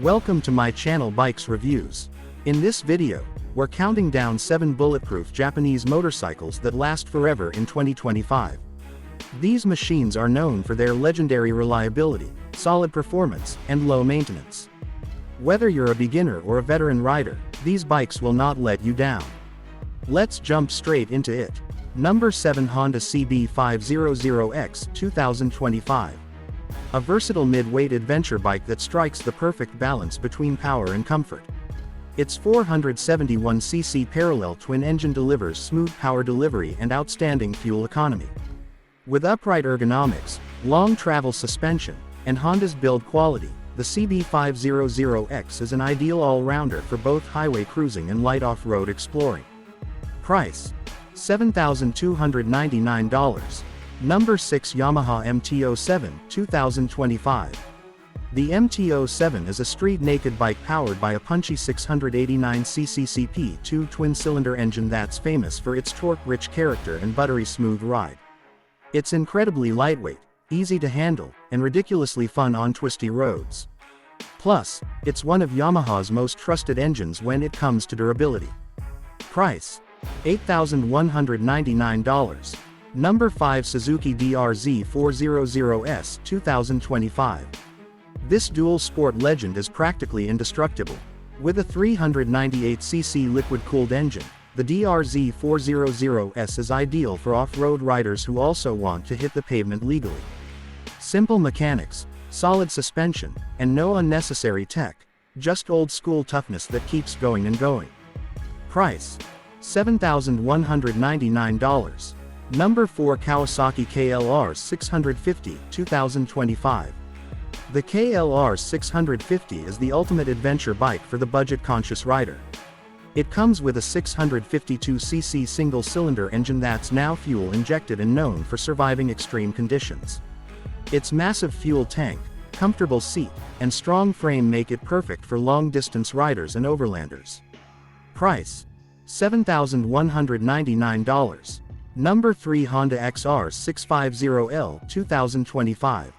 Welcome to my channel Bikes Reviews. In this video, we're counting down 7 bulletproof Japanese motorcycles that last forever in 2025. These machines are known for their legendary reliability, solid performance, and low maintenance. Whether you're a beginner or a veteran rider, these bikes will not let you down. Let's jump straight into it. Number 7 Honda CB500X 2025. A versatile mid-weight adventure bike that strikes the perfect balance between power and comfort. Its 471cc parallel twin engine delivers smooth power delivery and outstanding fuel economy. With upright ergonomics, long travel suspension, and Honda's build quality, the CB500X is an ideal all-rounder for both highway cruising and light off-road exploring. Price: $7,299. Number 6 Yamaha MT-07 2025. The MT-07 is a street-naked bike powered by a punchy 689cc CP2 twin-cylinder engine that's famous for its torque-rich character and buttery smooth ride. It's incredibly lightweight, easy to handle, and ridiculously fun on twisty roads. Plus, it's one of Yamaha's most trusted engines when it comes to durability. Price: $8,199. Number 5 Suzuki DR-Z400S 2025. This dual sport legend is practically indestructible. With a 398cc liquid-cooled engine, the DR-Z400S is ideal for off-road riders who also want to hit the pavement legally. Simple mechanics, solid suspension, and no unnecessary tech, just old-school toughness that keeps going and going. Price: $7,199. Number 4 Kawasaki KLR650 2025. The KLR650 is the ultimate adventure bike for the budget-conscious rider. It comes with a 652cc single-cylinder engine that's now fuel-injected and known for surviving extreme conditions. Its massive fuel tank, comfortable seat, and strong frame make it perfect for long-distance riders and overlanders. Price: $7,199. Number 3 Honda XR650L 2025.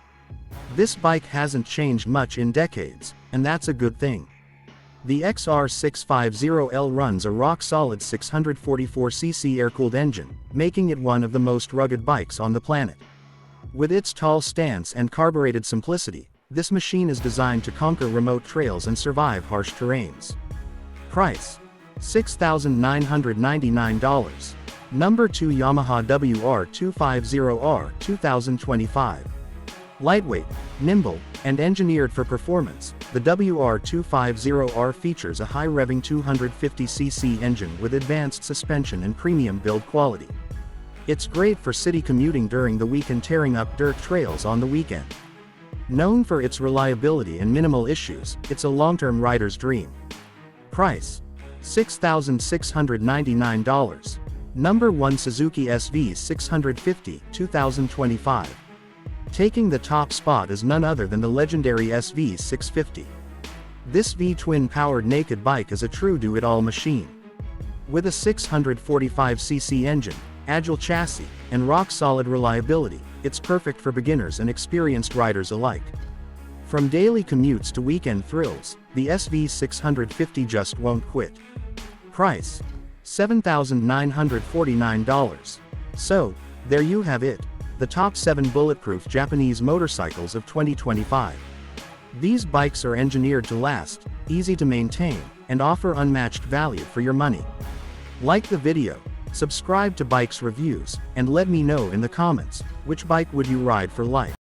This bike hasn't changed much in decades, and that's a good thing. The XR650L runs a rock-solid 644cc air-cooled engine, making it one of the most rugged bikes on the planet. With its tall stance and carbureted simplicity, this machine is designed to conquer remote trails and survive harsh terrains. Price: $6,999. Number 2 Yamaha WR250R 2025. Lightweight, nimble, and engineered for performance, the WR250R features a high-revving 250cc engine with advanced suspension and premium build quality. It's great for city commuting during the week and tearing up dirt trails on the weekend. Known for its reliability and minimal issues, it's a long-term rider's dream. Price: $6,699. Number 1 Suzuki SV650 2025. Taking the top spot is none other than the legendary SV650. This V-twin-powered naked bike is a true do-it-all machine. With a 645cc engine, agile chassis, and rock-solid reliability, it's perfect for beginners and experienced riders alike. From daily commutes to weekend thrills, the SV650 just won't quit. Price: $7,949. So, there you have it, the top 7 bulletproof Japanese motorcycles of 2025. These bikes are engineered to last, easy to maintain, and offer unmatched value for your money. Like the video, subscribe to Bikes Reviews, and let me know in the comments, which bike would you ride for life?